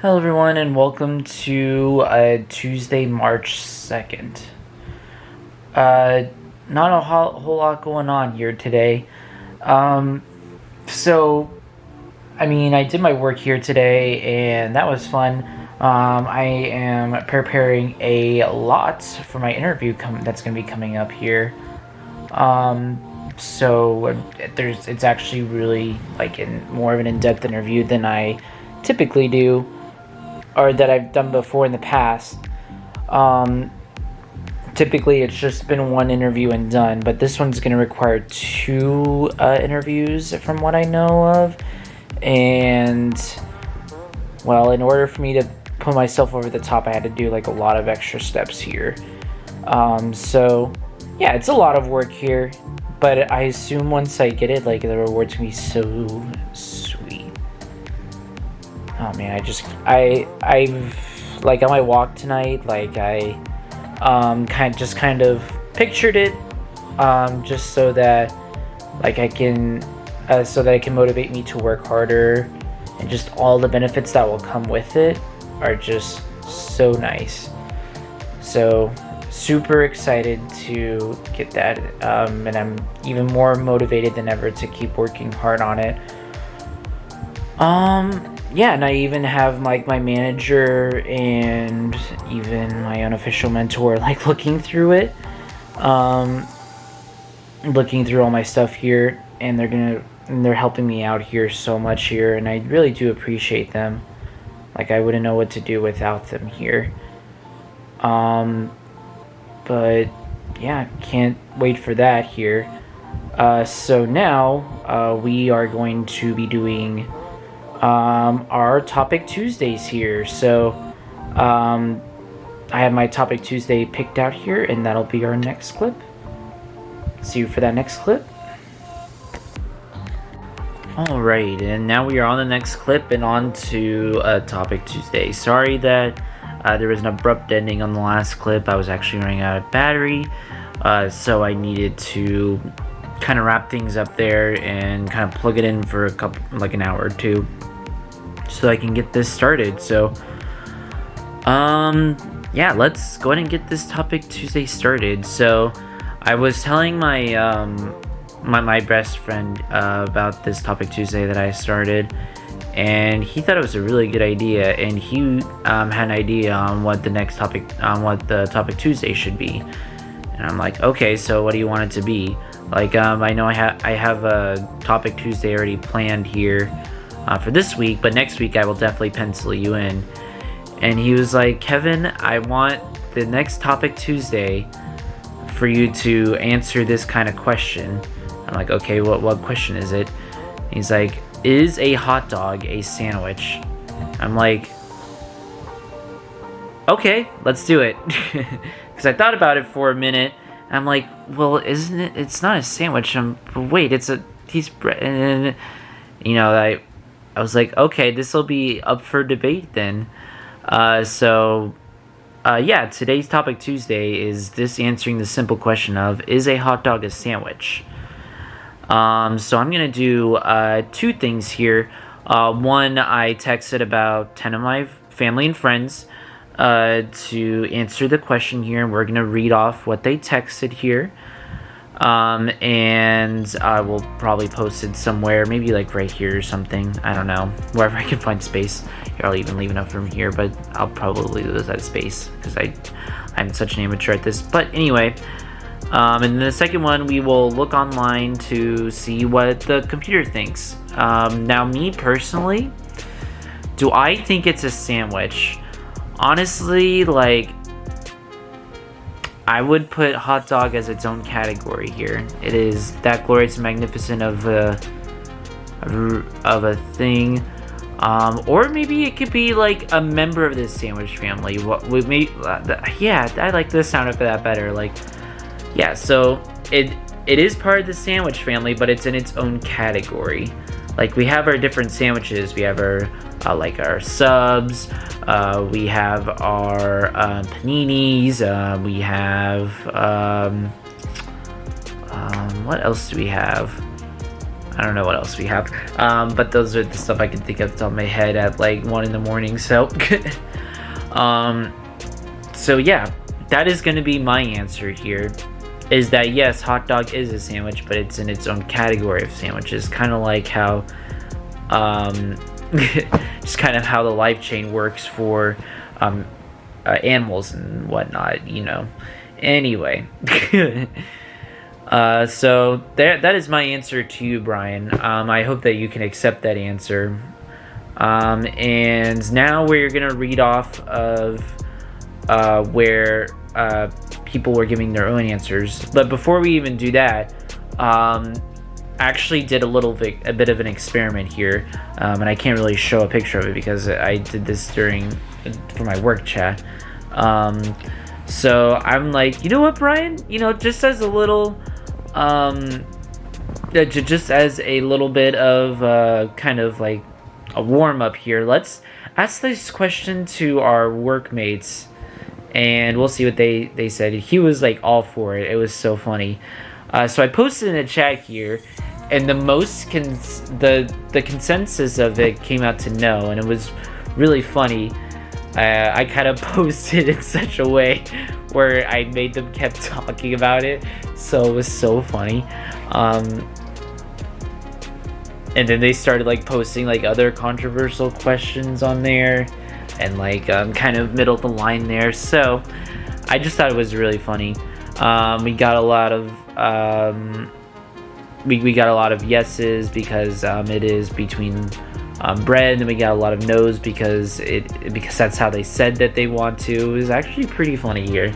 Hello, everyone, and welcome to Tuesday, March 2nd. Not a whole lot going on here today. I did my work here today, and that was fun. I am preparing a lot for my interview that's going to be coming up here. It's actually really more of an in-depth interview than I typically do, or that I've done before in the past. Typically it's just been one interview and done, but this one's going to require two interviews from what I know of. And, well, in order for me to put myself over the top, I had to do a lot of extra steps here. Yeah, it's a lot of work here, but I assume once I get it, the reward's going to be so sweet. Oh man, I've on my walk tonight, I kind of pictured it, just so that I can motivate me to work harder, and just all the benefits that will come with it are just so nice. So super excited to get that, and I'm even more motivated than ever to keep working hard on it. Yeah, and I even have my manager and even my unofficial mentor looking through it, looking through all my stuff here, and they're helping me out here so much here, and I really do appreciate them. I wouldn't know what to do without them here. But yeah, can't wait for that here. So now we are going to be doing our Topic Tuesdays here. So I have my Topic Tuesday picked out here, and that'll be our next clip. See you for that next clip. Alright, and now we are on the next clip and on to Topic Tuesday. Sorry that there was an abrupt ending on the last clip. I was actually running out of battery, so I needed to kind of wrap things up there and kind of plug it in for an hour or two, so I can get this started. So, yeah, let's go ahead and get this Topic Tuesday started. So, I was telling my best friend about this Topic Tuesday that I started, and he thought it was a really good idea, and he had an idea on what the Topic Tuesday should be. And I'm like, okay, so what do you want it to be? I know I have a Topic Tuesday already planned here for this week, but next week I will definitely pencil you in. And he was like, Kevin, I want the next Topic Tuesday for you to answer this kind of question. I'm like, okay, what question is it? He's like, is a hot dog a sandwich? I'm like, okay, let's do it. Because I thought about it for a minute. And I'm like, well, isn't it? It's not a sandwich. Wait, it's a piece of bread. And I was like, okay, this will be up for debate then. Yeah, today's Topic Tuesday is this answering the simple question of, is a hot dog a sandwich? So I'm going to do two things here. One, I texted about 10 of my family and friends to answer the question here, and we're going to read off what they texted here. And I will probably post it somewhere, maybe right here or something. I don't know, wherever I can find space. Here, I'll even leave enough room here, but I'll probably lose that space because I'm such an amateur at this. But anyway, and then the second one, we will look online to see what the computer thinks. Now, me personally, do I think it's a sandwich? Honestly, I would put hot dog as its own category here. It is that glorious and magnificent of a thing. Or maybe it could be a member of this sandwich family. Yeah, I like the sound of that better. Yeah, so it is part of the sandwich family, but it's in its own category. We have our different sandwiches. We have our our subs. We have our paninis. We have what else do we have? I don't know what else we have. But those are the stuff I can think of off the top of my head at like 1 in the morning. So, so yeah, that is going to be my answer here. Is that yes, hot dog is a sandwich, but it's in its own category of sandwiches. Kind of like how, just kind of how the life chain works for animals and whatnot, you know. Anyway, so that is my answer to you, Brian. I hope that you can accept that answer. And now we're gonna read off of where people were giving their own answers. But before we even do that, I actually did a bit of an experiment here, and I can't really show a picture of it because I did this for my work chat. So I'm like, you know what, Brian? You know, just as a little, just as a little bit of kind of like a warm up here, let's ask this question to our workmates. And we'll see what they said. He was like all for it. It was so funny. So I posted in the chat here, and the the consensus of it came out to no, and it was really funny. I kind of posted in such a way where I made them kept talking about it, so it was so funny. And then they started like posting like other controversial questions on there. And like kind of middle of the line there, so I just thought it was really funny. We got a lot of we got a lot of yeses because it is between bread, and we got a lot of no's because that's how they said that they want to. It was actually pretty funny here.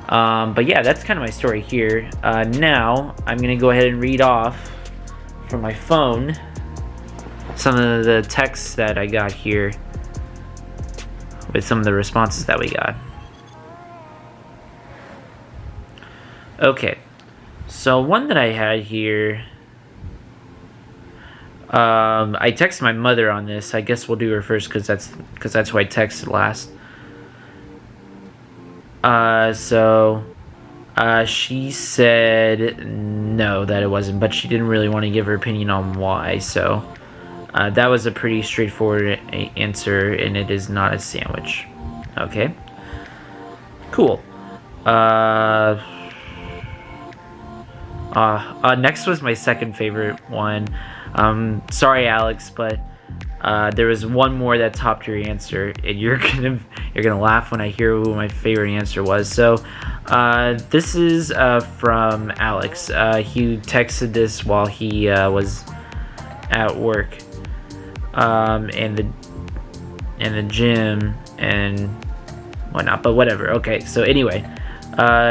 But yeah, that's kind of my story here. Now I'm gonna go ahead and read off from my phone some of the texts that I got here with some of the responses that we got. Okay, so one that I had here, I texted my mother on this. I guess we'll do her first because that's who I texted last. She said no, that it wasn't, but she didn't really want to give her opinion on why. So that was a pretty straightforward answer, and it is not a sandwich. Okay. Cool. Next was my second favorite one. Sorry, Alex, but there was one more that topped your answer, and you're gonna laugh when I hear who my favorite answer was. So this is from Alex. He texted this while he was at work. And the gym and whatnot, but whatever. Okay, so anyway,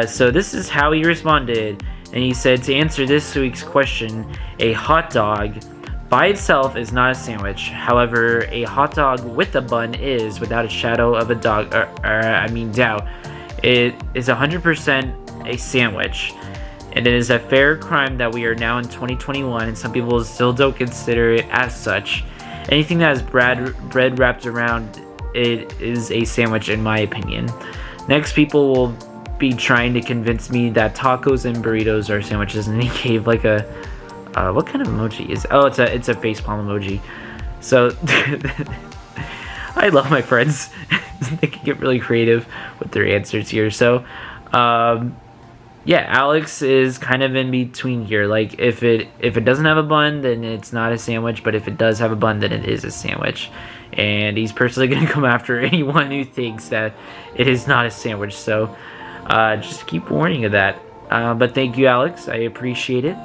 so this is how he responded, and he said, to answer this week's question, a hot dog by itself is not a sandwich. However, a hot dog with a bun is, without a shadow of a doubt. It is 100% a sandwich. And it is a fair crime that we are now in 2021, and some people still don't consider it as such. Anything that has bread wrapped around it is a sandwich, in my opinion. Next, people will be trying to convince me that tacos and burritos are sandwiches, and he gave like a what kind of emoji is? Oh, it's a facepalm emoji. So I love my friends. They can get really creative with their answers here. So yeah, Alex is kind of in between here. Like if it doesn't have a bun, then it's not a sandwich, but if it does have a bun, then it is a sandwich. And he's personally going to come after anyone who thinks that it is not a sandwich. So just keep warning of that. But thank you, Alex. I appreciate it.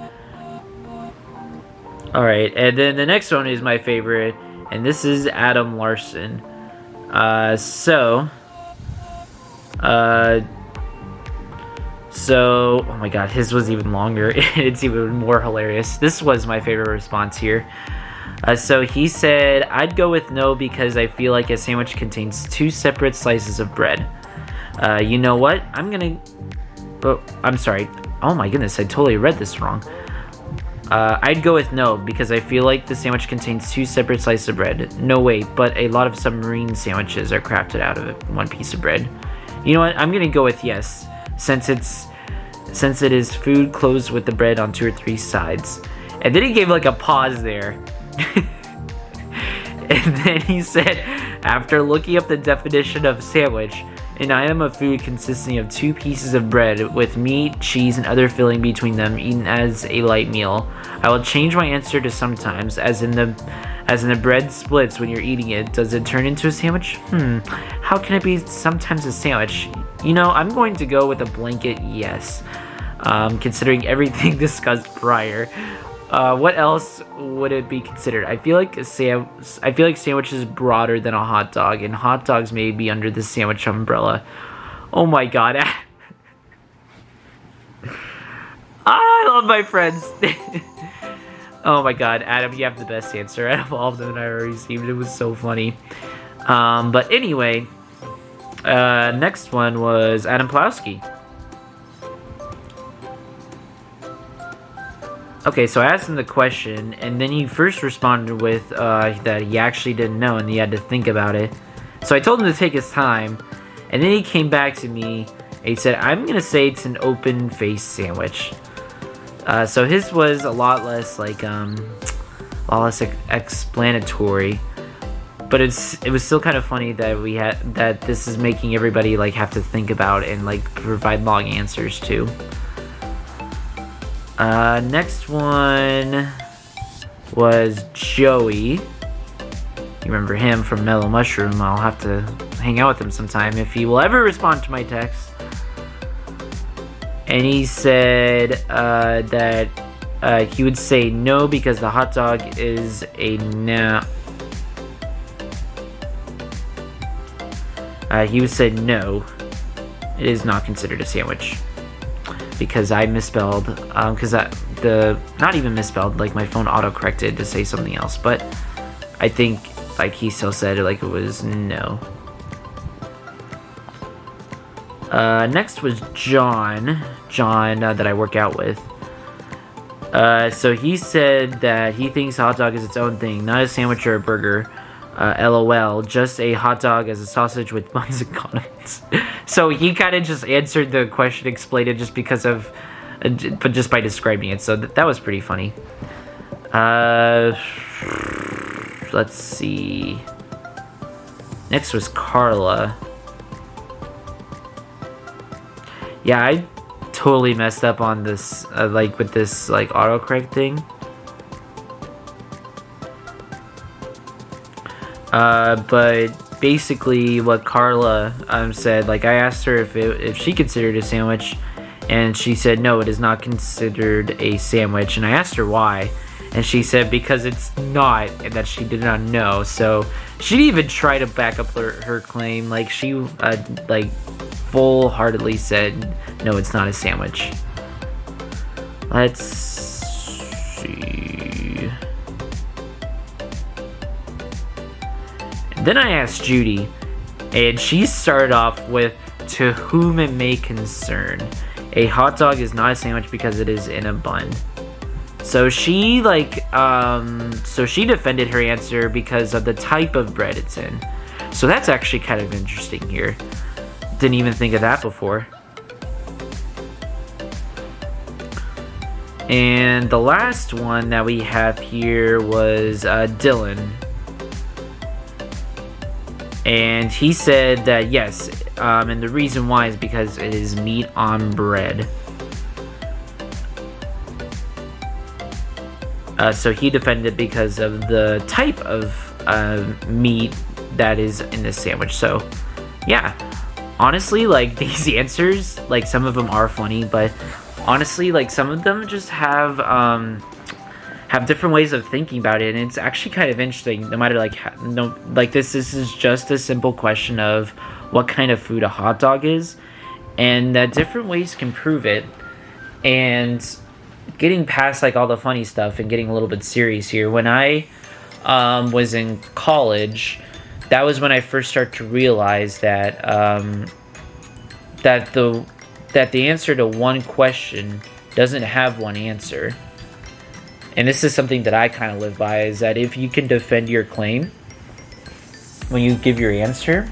All right, and then the next one is my favorite, and this is Adam Larson. So, oh my god, his was even longer. It's even more hilarious. This was my favorite response here. So he said, I'd go with no because I feel like a sandwich contains two separate slices of bread. You know what? I'm sorry. Oh my goodness, I totally read this wrong. I'd go with no because I feel like the sandwich contains two separate slices of bread. No way, but a lot of submarine sandwiches are crafted out of one piece of bread. You know what? I'm gonna go with yes, since it is food closed with the bread on 2 or 3 sides. And then he gave like a pause there. And then he said, after looking up the definition of sandwich, an item of food consisting of 2 pieces of bread with meat, cheese, and other filling between them, eaten as a light meal. I will change my answer to sometimes, as in the bread splits when you're eating it. Does it turn into a sandwich? How can it be sometimes a sandwich? You know, I'm going to go with a blanket yes, considering everything discussed prior. What else would it be considered? I feel like sandwich is broader than a hot dog, and hot dogs may be under the sandwich umbrella. Oh my god. I love my friends. Oh my god, Adam, you have the best answer out of all of them that I received. It was so funny. But anyway, next one was Adam Plowski. Okay, so I asked him the question, and then he first responded with that he actually didn't know and he had to think about it. So I told him to take his time, and then he came back to me and he said, I'm going to say it's an open-faced sandwich. So his was a lot less explanatory, but it was still kind of funny that this is making everybody like have to think about and like provide long answers too. Next one was Joey. You remember him from Mellow Mushroom. I'll have to hang out with him sometime if he will ever respond to my text. And he said that he would say no because the hot dog is a no. He would say no. It is not considered a sandwich. Because I misspelled, not even misspelled, like my phone auto-corrected to say something else, but I think like he still said it like it was no. Next was John that I work out with. So he said that he thinks hot dog is its own thing, not a sandwich or a burger. LOL, just a hot dog as a sausage with buns and condiments. So he kind of just answered the question, explained it just because of, but just by describing it. So that was pretty funny. Let's see. Next was Carla. Yeah, I totally messed up on this, with this autocorrect thing. But basically what Carla said, like I asked her if she considered a sandwich, and she said no, it is not considered a sandwich. And I asked her why, and she said because it's not, and that she did not know. So she didn't even try to back up her claim. Like she full-heartedly said no, it's not a sandwich. Let's see. Then I asked Judy, and she started off with, to whom it may concern. A hot dog is not a sandwich because it is in a bun. So she defended her answer because of the type of bread it's in. So that's actually kind of interesting here. Didn't even think of that before. And the last one that we have here was Dylan. And he said that yes, and the reason why is because it is meat on bread. So he defended because of the type of meat that is in this sandwich. So yeah, honestly, like these answers, like some of them are funny, but honestly, like some of them just have different ways of thinking about it, and it's actually kind of interesting. No matter this is just a simple question of what kind of food a hot dog is, and that different ways can prove it. And getting past like all the funny stuff and getting a little bit serious here, when I was in college, that was when I first started to realize that that the answer to one question doesn't have one answer. And this is something that I kind of live by, is that if you can defend your claim when you give your answer,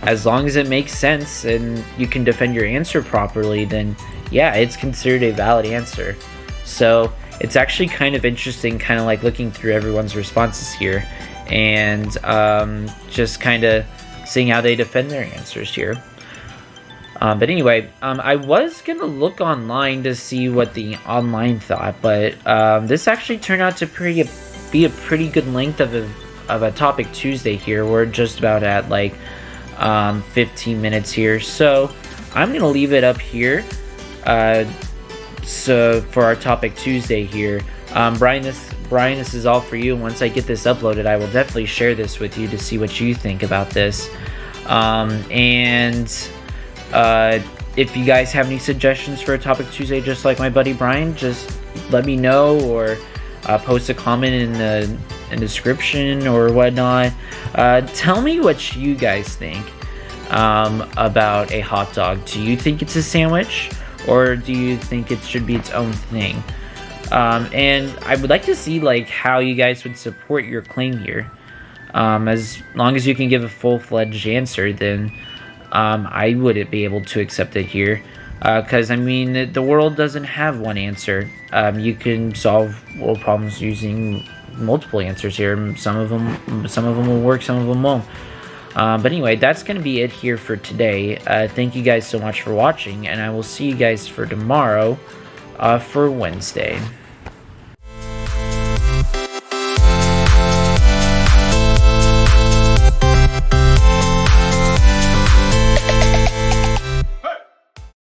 as long as it makes sense and you can defend your answer properly, then yeah, it's considered a valid answer. So it's actually kind of interesting, kind of like looking through everyone's responses here, and just kind of seeing how they defend their answers here. But anyway, I was gonna look online to see what the online thought, but this actually turned out to be a pretty good length of a Topic Tuesday here. We're just about at like 15 minutes here, so I'm gonna leave it up here. So for our Topic Tuesday here, Brian, this is all for you. Once I get this uploaded, I will definitely share this with you to see what you think about this. If you guys have any suggestions for a Topic Tuesday, just like my buddy Brian, just let me know, or post a comment in the description or whatnot. Tell me what you guys think about a hot dog. Do you think it's a sandwich, or do you think it should be its own thing? And I would like to see like how you guys would support your claim here. As long as you can give a full-fledged answer, then I wouldn't be able to accept it here, because I mean the world doesn't have one answer. You can solve world problems using multiple answers here. Some of them will work, some of them won't. But anyway, that's gonna be it here for today. Thank you guys so much for watching, and I will see you guys for tomorrow for Wednesday.